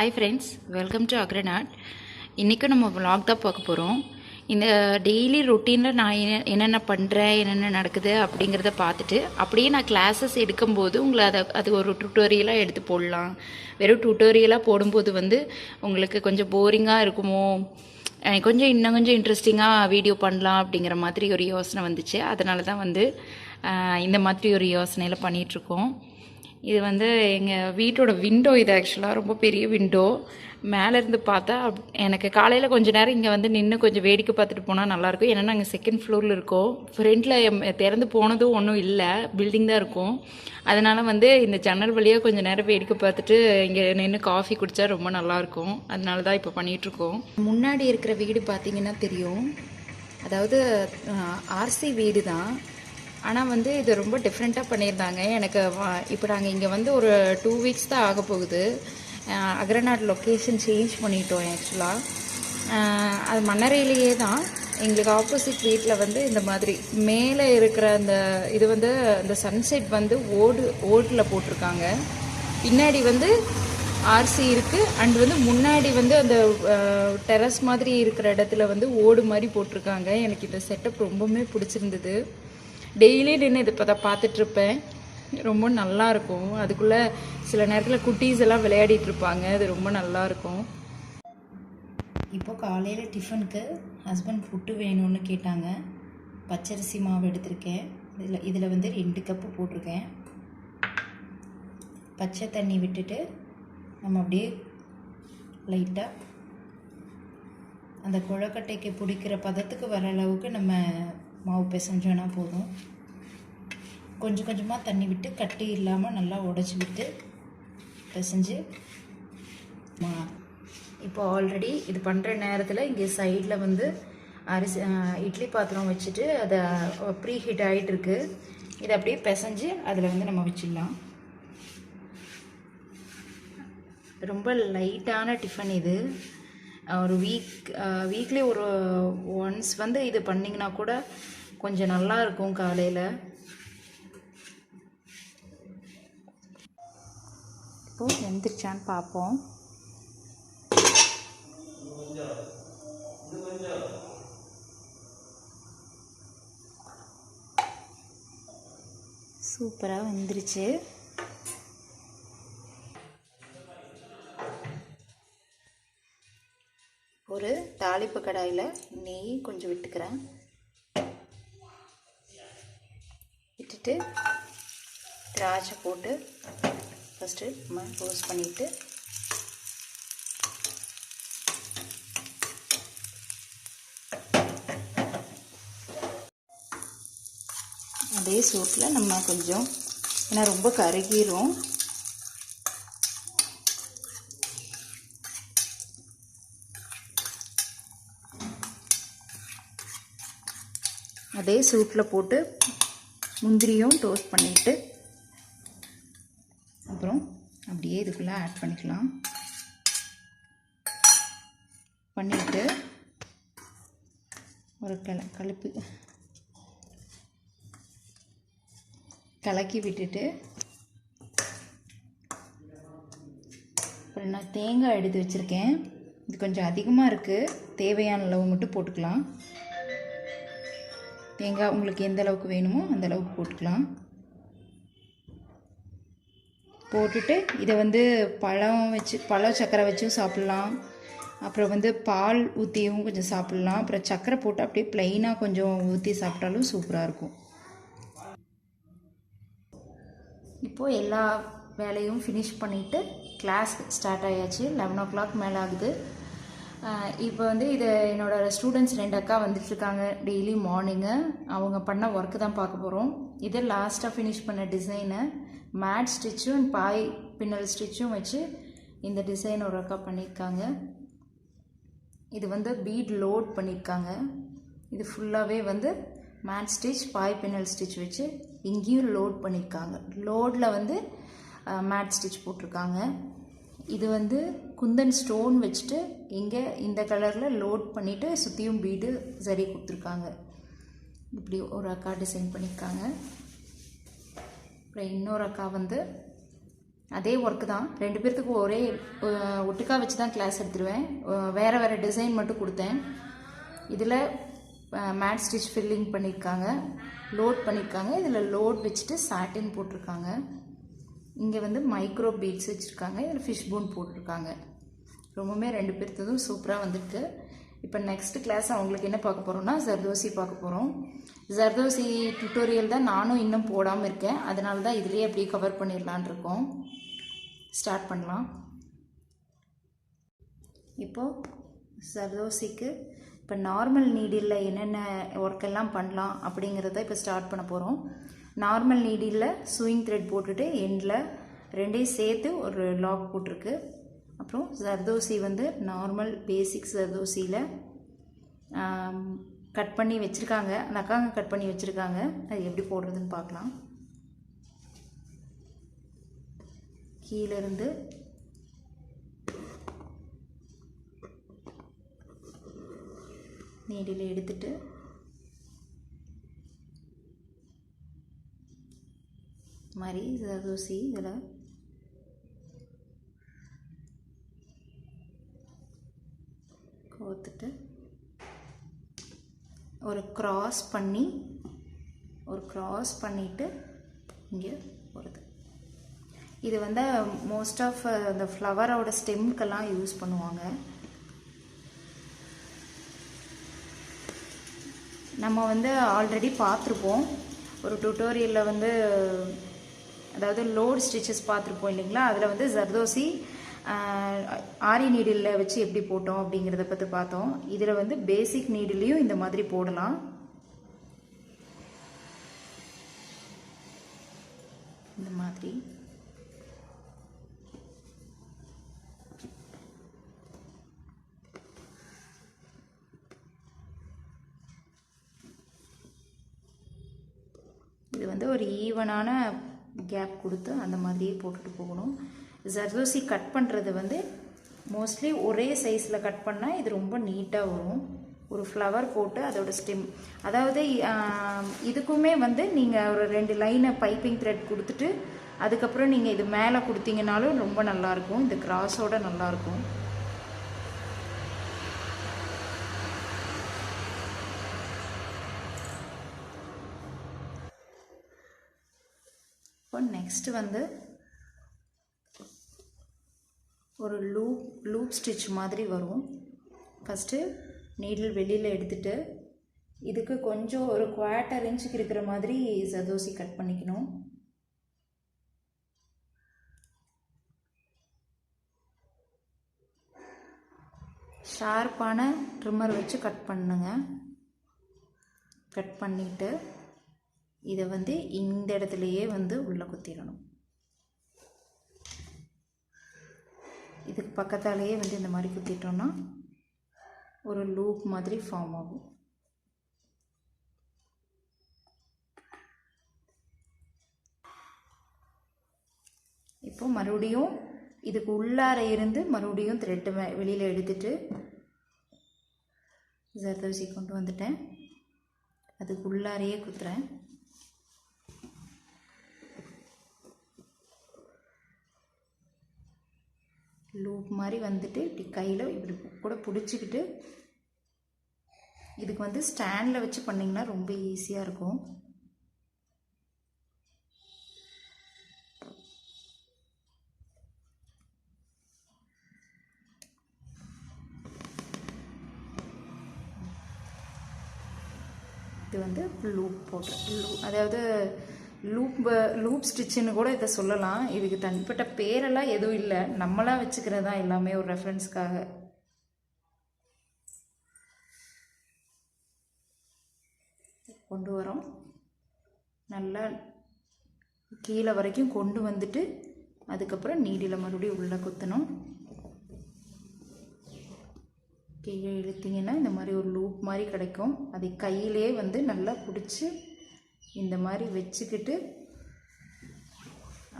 Hi friends, welcome to Akaran Art. இன்றைக்கும் நம்ம vlog தான் பார்க்க போகிறோம். இந்த டெய்லி ரொட்டீனில் நான் என்னென்ன பண்ணுறேன், என்னென்ன நடக்குது அப்படிங்கிறத பார்த்துட்டு அப்படியே நான் கிளாஸஸ் எடுக்கும்போது உங்களை அது ஒரு டுட்டோரியலாக எடுத்து போடலாம். வெறும் டுட்டோரியலாக போடும்போது உங்களுக்கு கொஞ்சம் போரிங்காக இருக்குமோ, கொஞ்சம் இன்னும் கொஞ்சம் இன்ட்ரெஸ்டிங்காக வீடியோ பண்ணலாம் அப்படிங்கிற மாதிரி ஒரு யோசனை வந்துச்சு. அதனால தான் இந்த மாதிரி ஒரு யோசனையில் பண்ணிகிட்ருக்கோம். இது எங்கள் வீட்டோட விண்டோ. இது ஆக்சுவலாக ரொம்ப பெரிய விண்டோ. மேலேருந்து பார்த்தா எனக்கு காலையில் கொஞ்சம் நேரம் இங்கே நின்று கொஞ்சம் வேடிக்கை பார்த்துட்டு போனால் நல்லாயிருக்கும். ஏன்னா நாங்கள் செகண்ட் ஃப்ளோரில் இருக்கோம். ஃப்ரண்ட்டில் திறந்து போனதும் ஒன்றும் இல்லை, பில்டிங் தான் இருக்கும். அதனால் இந்த ஜன்னல் வழியாக கொஞ்சம் நேரம் வேடிக்கை பார்த்துட்டு இங்கே நின்று காஃபி குடித்தா ரொம்ப நல்லாயிருக்கும். அதனால தான் இப்போ பண்ணிகிட்ருக்கோம். முன்னாடி இருக்கிற வீடு பார்த்திங்கன்னா தெரியும். அதாவது ஆர்சி வீடு தான். ஆனால் இது ரொம்ப டிஃப்ரெண்ட்டாக பண்ணியிருந்தாங்க. எனக்கு இப்போ நாங்கள் இங்கே ஒரு 2 வீக்ஸ் தான் ஆக போகுது. அகரன் ஆர்ட் லொக்கேஷன் சேஞ்ச் பண்ணிட்டோம் ஆக்சுவலாக. அது மன்னரையிலேயே தான். எங்களுக்கு ஆப்போசிட் வீட்டில் இந்த மாதிரி மேலே இருக்கிற அந்த இது அந்த சன்செட் ஓட்டில் போட்டிருக்காங்க. பின்னாடி ஆர்சி இருக்குது. அண்ட் முன்னாடி அந்த டெரஸ் மாதிரி இருக்கிற இடத்துல ஓடு மாதிரி போட்டிருக்காங்க. எனக்கு இந்த செட்டப் ரொம்பவுமே பிடிச்சிருந்தது. டெய்லி நின்று இது இப்போ தான் பார்த்துட்ருப்பேன். ரொம்ப நல்லாயிருக்கும். அதுக்குள்ளே சில நேரத்தில் குட்டீஸ் எல்லாம் விளையாடிட்டு இருப்பாங்க. அது ரொம்ப நல்லாயிருக்கும். இப்போது காலையில் டிஃபனுக்கு ஹஸ்பண்ட் புட்டு வேணும்னு கேட்டாங்க. பச்சரிசி மாவு எடுத்திருக்கேன். இதில் 2 கப்பு போட்டிருக்கேன். பச்சை தண்ணி விட்டுட்டு நம்ம அப்படியே லைட்டாக அந்த குழக்கட்டைக்கு பிடிக்கிற பதத்துக்கு வர அளவுக்கு நம்ம மாவு பிசைஞ்சோன்னா போதும். கொஞ்சம் கொஞ்சமாக தண்ணி விட்டு கட்டி இல்லாமல் நல்லா உடச்சி விட்டு பிசைஞ்சு இப்போ ஆல்ரெடி இது பண்ணுற நேரத்தில் இங்கே சைடில் அரிசி இட்லி பாத்திரம் வச்சுட்டு அதை ப்ரீ ஹீட் ஆகிட்டுருக்கு. இதை அப்படியே பிசைஞ்சு அதில் நம்ம வச்சிடலாம். ரொம்ப லைட்டான டிஃபன் இது. ஒரு வீக்லி ஒரு ஒன்ஸ் இது பண்ணிங்கன்னா கூட கொஞ்சம் நல்லா இருக்கும். காலையில் இப்போது வெந்துருச்சான்னு பார்ப்போம். சூப்பராக வெந்துருச்சு. ஒரு தாளிப்பு கடாயில் நெய் கொஞ்சம் விட்டுக்கிறேன். விட்டுட்டு திராட்சை போட்டு ஃபஸ்ட்டு நம்ம ரோஸ்ட் பண்ணிவிட்டு அதே சூட்டில் நம்ம கொஞ்சம், ஏன்னா ரொம்ப கருகிரும், அதே சூட்டில் போட்டு முந்திரியும் டோஸ்ட் பண்ணிவிட்டு அப்புறம் அப்படியே இதுக்குள்ளே ஆட் பண்ணிக்கலாம். பண்ணிவிட்டு ஒரு கலக்கி விட்டுட்டு அப்புறம் நான் தேங்காய் எடுத்து வச்சுருக்கேன். இது கொஞ்சம் அதிகமாக இருக்குது. தேவையான அளவு மட்டும் போட்டுக்கலாம். தேங்காய் உங்களுக்கு எந்த அளவுக்கு வேணுமோ அந்த அளவுக்கு போட்டுக்கலாம். போட்டுட்டு இதை பழம் சர்க்கரை வச்சும் சாப்பிட்லாம். அப்புறம் பால் ஊற்றியும் கொஞ்சம் சாப்பிட்லாம். அப்புறம் சர்க்கரை போட்டு அப்படியே ப்ளைனாக கொஞ்சம் ஊற்றி சாப்பிட்டாலும் சூப்பராக இருக்கும். இப்போது எல்லா வேலையும் ஃபினிஷ் பண்ணிவிட்டு கிளாஸ் ஸ்டார்ட் ஆயாச்சு. 11 o'clock மேலே ஆகுது. இப்போ இதை என்னோடய ஸ்டூடெண்ட்ஸ் 2 அக்கா வந்துட்டுருக்காங்க. டெய்லி மார்னிங்கு அவங்க பண்ண ஒர்க்கு தான் பார்க்க போகிறோம். இதை லாஸ்ட்டாக ஃபினிஷ் பண்ண டிசைனை மேட் ஸ்டிச்சும் பாய் பின்னல் ஸ்டிச்சும் வச்சு இந்த டிசைன் ஒரு அக்கா பண்ணியிருக்காங்க. இது பீட் லோட் பண்ணியிருக்காங்க. இது ஃபுல்லாகவே மேட் ஸ்டிச் பாய் பின்னல் ஸ்டிச் வச்சு இங்கேயும் லோட் பண்ணியிருக்காங்க. லோடில் மேட் ஸ்டிச் போட்டிருக்காங்க. இது குந்தன் ஸ்டோன் வச்சுட்டு இங்கே இந்த கலரில் லோட் பண்ணிவிட்டு சுற்றியும் பீடு சரி கொடுத்துருக்காங்க. இப்படி ஒரு அக்கா டிசைன் பண்ணியிருக்காங்க. அப்புறம் இன்னொரு அக்கா அதே ஒர்க்கு தான், 2 பேர்த்துக்கு ஒரே ஒட்டுக்கா வச்சு தான் கிளாஸ் எடுத்துருவேன். வேறு வேறு டிசைன் மட்டும் கொடுத்தேன். இதில் மேட் ஸ்டிச் ஃபில்லிங் பண்ணியிருக்காங்க, லோட் பண்ணியிருக்காங்க. இதில் லோட் வச்சுட்டு சாட்டின் போட்டிருக்காங்க. இங்கே வந்து மைக்ரோ பீட்ஸ் வச்சுருக்காங்க. இதில் ஃபிஷ் போன் போட்டிருக்காங்க. ரொம்பவுமே 2 பேர்த்ததும் சூப்பராக வந்துருக்கு. இப்போ நெக்ஸ்ட் கிளாஸ் அவங்களுக்கு என்ன பார்க்க போகிறோம்னா ஜர்தோசி பார்க்க போகிறோம். ஜர்தோசி டியூட்டோரியல் தான் நானும் இன்னும் போடாமல் இருக்கேன். அதனால தான் இதுலேயே அப்படியே கவர் பண்ணிடலான் இருக்கோம். ஸ்டார்ட் பண்ணலாம். இப்போது ஜர்தோசிக்கு இப்போ நார்மல் நீடில் என்னென்ன ஒர்க்கெல்லாம் பண்ணலாம் அப்படிங்கிறத இப்போ ஸ்டார்ட் பண்ண போகிறோம். நார்மல் நீடில் ஸ்விங் த்ரெட் போட்டுட்டு எண்டில் 2ஐயும் சேர்த்து ஒரு லாக் போட்டிருக்கு. அப்புறம் ஜர்தோசி வந்து நார்மல் பேசிக் ஜர்தோசியில் கட் பண்ணி வச்சுருக்காங்க. அந்த அக்காங்க கட் பண்ணி வச்சுருக்காங்க. அது எப்படி போடுறதுன்னு பார்க்கலாம். கீழேருந்து நீடில் எடுத்துட்டு மாதிரி ஜர்தோசி இதில் கோத்துட்டு ஒரு கிராஸ் பண்ணிட்டு இங்கே வருது. இது வந்து மோஸ்ட் ஆஃப் அந்த ஃப்ளவரோட ஸ்டெம்க்கெல்லாம் யூஸ் பண்ணுவாங்க. நம்ம வந்து ஆல்ரெடி பார்த்துருப்போம் ஒரு டியூட்டோரியலில் வந்து, அதாவது லோட் ஸ்டிச்சஸ் பார்த்துருப்போம் இல்லைங்களா. அதில் வந்து ஜர்தோசி ஆரி நீடில் வச்சு எப்படி போட்டோம் அப்படிங்கிறத பற்றி பார்த்தோம். இதில் வந்து பேசிக் நீடிலையும் இந்த மாதிரி போடலாம். இந்த மாதிரி இது வந்து ஒரு ஈவனான கேப் கொடுத்து அந்த மாதிரியே போட்டுட்டு போகணும். ஜர்தோசி கட் பண்ணுறது வந்து மோஸ்ட்லி ஒரே சைஸில் கட் பண்ணால் இது ரொம்ப நீட்டாக வரும். ஒரு ஃப்ளவர் போட்டு அதோட ஸ்டெம், அதாவது இதுக்குமே வந்து நீங்கள் ஒரு 2 லைனை பைப்பிங் த்ரெட் கொடுத்துட்டு அதுக்கப்புறம் நீங்கள் இது மேலே கொடுத்தீங்கனாலும் ரொம்ப நல்லாயிருக்கும். இந்த கிராஸோட நல்லாயிருக்கும். இப்போ நெக்ஸ்ட் வந்து ஒரு லூப் ஸ்டிச் மாதிரி வரும். ஃபஸ்ட்டு நீடில் வெளியில் எடுத்துட்டு இதுக்கு கொஞ்சம் ஒரு 1/4 இன்ச்சுக்கு இருக்கிற மாதிரி ஜர்தோசி கட் பண்ணிக்கணும். ஷார்ப்பான ட்ரிம்மர் வச்சு கட் பண்ணுங்க. கட் பண்ணிவிட்டு இதை வந்து இந்த இடத்துலையே வந்து உள்ளே குத்திடணும். இதுக்கு பக்கத்தாலேயே வந்து இந்த மாதிரி குத்திட்டோம்னா ஒரு லூப் மாதிரி ஃபார்ம் ஆகும். இப்போ மறுபடியும் இதுக்கு உள்ளார இருந்து மறுபடியும் த்ரெட்டு வெளியில் எடுத்துட்டு ஜர்தோசி கொண்டு வந்துட்டேன். அதுக்கு உள்ளாரையே குத்துறேன். லூப் மாதிரி வந்துட்டு இப்படி கையில் இப்படி கூட பிடிச்சிக்கிட்டு இதுக்கு வந்து ஸ்டாண்டில் வச்சு பண்ணிங்கன்னா ரொம்ப ஈஸியாக இருக்கும். இது வந்து லூப் போட்டு அதாவது லூப் ஸ்டிச்சுன்னு கூட இதை சொல்லலாம். இதுக்கு தனிப்பட்ட பேரெல்லாம் எதுவும் இல்லை, நம்மளாக வச்சுக்கிறது தான் எல்லாமே ஒரு ரெஃபரன்ஸ்க்காக. கொண்டு வரோம், நல்லா கீழே வரைக்கும் கொண்டு வந்துட்டு அதுக்கப்புறம் நீடில் மறுபடியும் உள்ளே குத்தணும். கீழே இழுத்திங்கன்னா இந்த மாதிரி ஒரு லூப் மாதிரி கிடைக்கும். அதை கையிலே வந்து நல்லா பிடிச்சி இந்த மாதிரி வச்சுக்கிட்டு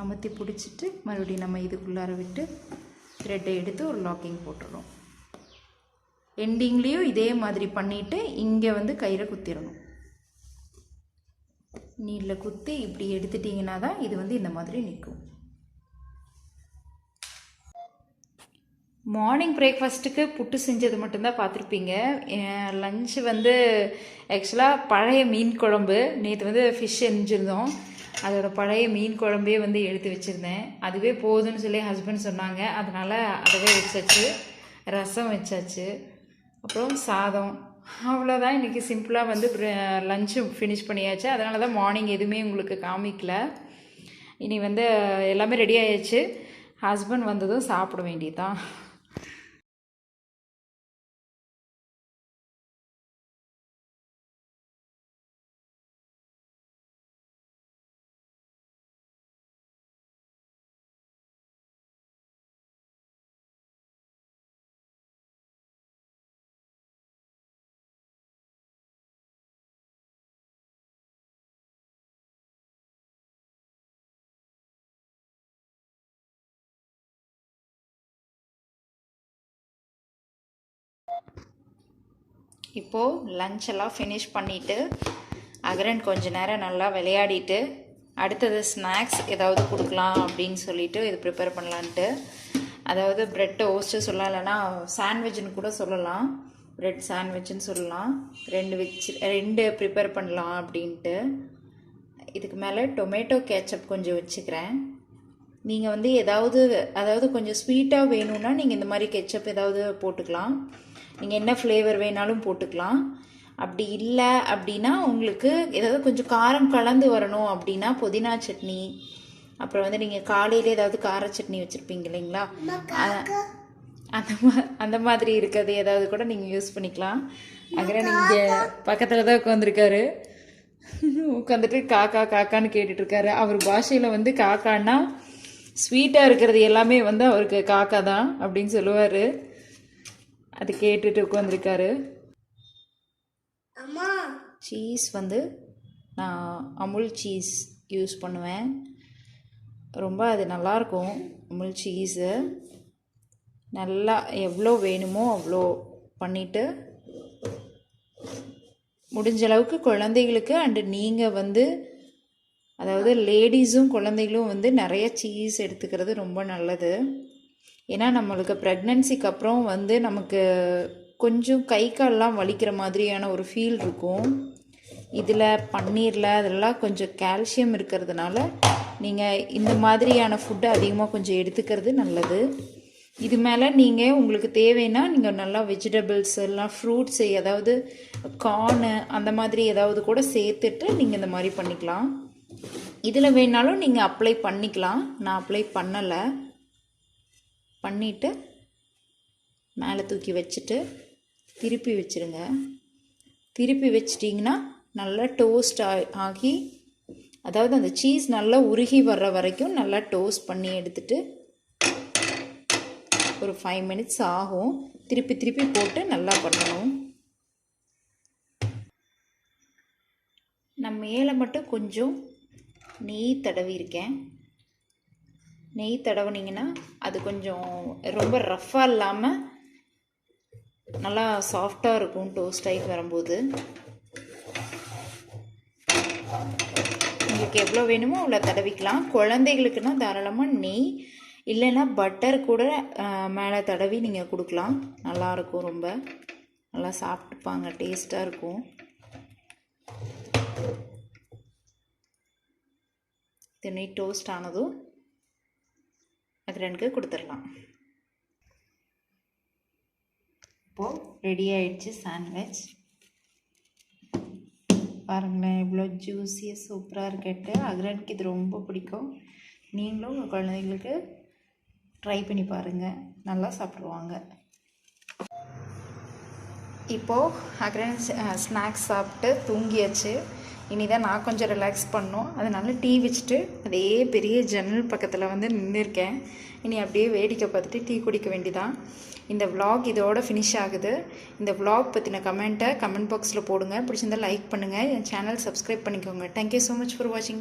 அமுத்தி பிடிச்சிட்டு மறுபடியும் நம்ம இதுக்குள்ளார விட்டு த்ரெட்டை எடுத்து ஒரு லாக்கிங் போட்டுடுறோம். எண்டிங்லேயும் இதே மாதிரி பண்ணிவிட்டு இங்கே வந்து கயிறை குத்திடணும். நீடில் குத்தி இப்படி எடுத்துட்டிங்கன்னா தான் இது வந்து இந்த மாதிரி நிற்கும். மார்னிங் பிரேக்ஃபாஸ்ட்டுக்கு புட்டு செஞ்சது மட்டும்தான் பார்த்துருப்பீங்க. லஞ்சு வந்து ஆக்சுவலாக பழைய மீன் குழம்பு, நேற்று வந்து ஃபிஷ் செஞ்சுருந்தோம். அதோட பழைய மீன் குழம்பே வந்து எடுத்து வச்சுருந்தேன். அதுவே போதும்னு சொல்லி ஹஸ்பண்ட் சொன்னாங்க. அதனால் அதவே வச்சாச்சு. ரசம் வச்சாச்சு, அப்புறம் சாதம். அவ்வளோதான். இன்றைக்கி சிம்பிளாக வந்து லஞ்சு ஃபினிஷ் பண்ணியாச்சு. அதனால தான் மார்னிங் எதுவுமே உங்களுக்கு காமிக்கல. இனி வந்து எல்லாமே ரெடி ஆயாச்சு. ஹஸ்பண்ட் வந்ததும் சாப்பிட வேண்டியதுதான். இப்போது லஞ்செல்லாம் ஃபினிஷ் பண்ணிவிட்டு அகரன் கொஞ்ச நேரம் நல்லா விளையாடிட்டு அடுத்தது ஸ்நாக்ஸ் ஏதாவது கொடுக்கலாம் அப்படின்னு சொல்லிட்டு இது ப்ரிப்பேர் பண்ணலான்ட்டு. அதாவது ப்ரெட் டோஸ்ட்டு சொல்லலாம், இல்லைன்னா சாண்ட்விட்ச்னு கூட சொல்லலாம். ப்ரெட் சாண்ட்விட்ச்னு சொல்லலாம். ரெண்டு ப்ரிப்பேர் பண்ணலாம் அப்படின்ட்டு. இதுக்கு மேலே டொமேட்டோ கேச்சப் கொஞ்சம் வச்சுக்கிறேன். நீங்கள் வந்து அதாவது கொஞ்சம் ஸ்வீட்டாக வேணும்னா நீங்கள் இந்த மாதிரி கெச்சப் ஏதாவது போட்டுக்கலாம். நீங்கள் என்ன ஃப்ளேவர் வேணாலும் போட்டுக்கலாம். அப்படி இல்லை அப்படின்னா உங்களுக்கு ஏதாவது கொஞ்சம் காரம் கலந்து வரணும் அப்படின்னா புதினா சட்னி, அப்புறம் வந்து நீங்கள் காலையில் ஏதாவது கார சட்னி வச்சுருப்பீங்க இல்லைங்களா, அந்த மாதிரி இருக்கிறது ஏதாவது கூட நீங்கள் யூஸ் பண்ணிக்கலாம். அப்புறம் நீங்கள் பக்கத்தில் தான் உட்காந்துருக்காரு. உட்காந்துட்டு காக்கா காக்கான்னு கேட்டுட்ருக்காரு. அவர் பாஷையில் வந்து காக்கான்னா ஸ்வீட்டாக இருக்கிறது எல்லாமே வந்து அவருக்கு காக்கா தான் அப்படின்னு சொல்லுவார். அது கேட்டுட்டு உட்காந்துருக்காரு. சீஸ் வந்து நான் அமுல் சீஸ் யூஸ் பண்ணுவேன். ரொம்ப அது நல்லாயிருக்கும். அமுல் சீஸு நல்லா எவ்வளோ வேணுமோ அவ்வளோ பண்ணிவிட்டு முடிஞ்ச அளவுக்கு குழந்தைகளுக்கு அண்டு நீங்கள் வந்து அதாவது லேடிஸும் குழந்தைகளும் வந்து நிறைய சீஸ் எடுத்துக்கிறது ரொம்ப நல்லது. ஏன்னா நம்மளுக்கு ப்ரெக்னன்சிக்கு அப்புறம் வந்து நமக்கு கொஞ்சம் கை கால்லாம் வலிக்கிற மாதிரியான ஒரு ஃபீல் இருக்கும். இதில் பன்னீரில் அதெல்லாம் கொஞ்சம் கால்சியம் இருக்கிறதுனால நீங்கள் இந்த மாதிரியான ஃபுட்டு அதிகமாக கொஞ்சம் எடுத்துக்கிறது நல்லது. இது மேலே நீங்கள் உங்களுக்கு தேவைன்னா நீங்கள் நல்லா வெஜிடபிள்ஸ் எல்லாம் ஃப்ரூட்ஸ் ஏதாவது கார்னு அந்த மாதிரி ஏதாவது கூட சேர்த்துட்டு நீங்கள் இந்த மாதிரி பண்ணிக்கலாம். இதில் வேணாலும் நீங்கள் அப்ளை பண்ணிக்கலாம். நான் அப்ளை பண்ணலை. பண்ணிவிட்டு மேலே தூக்கி வச்சுட்டு திருப்பி வச்சுருங்க. திருப்பி வச்சிட்டிங்கன்னா நல்லா டோஸ்ட் ஆகி அதாவது அந்த சீஸ் நல்லா உருகி வர்ற வரைக்கும் நல்லா டோஸ்ட் பண்ணி எடுத்துட்டு ஒரு 5 மினிட்ஸ் ஆகும். திருப்பி திருப்பி போட்டு நல்லா பண்ணணும். நான் மேலே மட்டும் கொஞ்சம் நெய் தடவி இருக்கேன். நெய் தடவுனிங்கன்னா அது கொஞ்சம் ரொம்ப ரஃப்பாக இல்லாமல் நல்லா சாஃப்டாக இருக்கும் டோஸ்ட் ஆகி வரும்போது. உங்களுக்கு எவ்வளோ வேணுமோ அவ்வளோ தடவிக்கலாம். குழந்தைகளுக்குன்னா தாராளமாக நெய் இல்லைன்னா பட்டர் கூட மேலே தடவி நீங்கள் கொடுக்கலாம். நல்லாயிருக்கும். ரொம்ப நல்லா சாப்பிட்டுப்பாங்க. டேஸ்ட்டாக இருக்கும். நெய் டோஸ்ட் ஆனதும் அகரனுக்கு கொடுத்துடலாம். இப்போது ரெடி ஆகிடுச்சு சாண்ட்விச். பாருங்களேன் எவ்வளோ ஜூஸியாக சூப்பராக இருக்கட்டு. அகரனுக்கு இது ரொம்ப பிடிக்கும். நீங்களும் உங்கள் குழந்தைங்களுக்கு ட்ரை பண்ணி பாருங்கள். நல்லா சாப்பிடுவாங்க. இப்போது அகரன் ஸ்நாக்ஸ் சாப்பிட்டு தூங்கியாச்சு. இனிதான் நான் கொஞ்சம் ரிலாக்ஸ் பண்ணோம். அதனால டீ வச்சுட்டு அதே பெரிய ஜன்னல் பக்கத்தில் வந்து நின்றுருக்கேன். இனி அப்படியே வேடிக்கை பார்த்துட்டு டீ குடிக்க வேண்டியதான். இந்த விலாக் இதோட ஃபினிஷ் ஆகுது. இந்த விலாக் பற்றின கமெண்ட் பாக்ஸில் போடுங்க. பிடிச்சிருந்தால் லைக் பண்ணுங்கள். என் சேனல் சப்ஸ்கிரைப் பண்ணிக்கோங்க. தேங்க்யூ ஸோ மச் ஃபார் வாட்சிங்.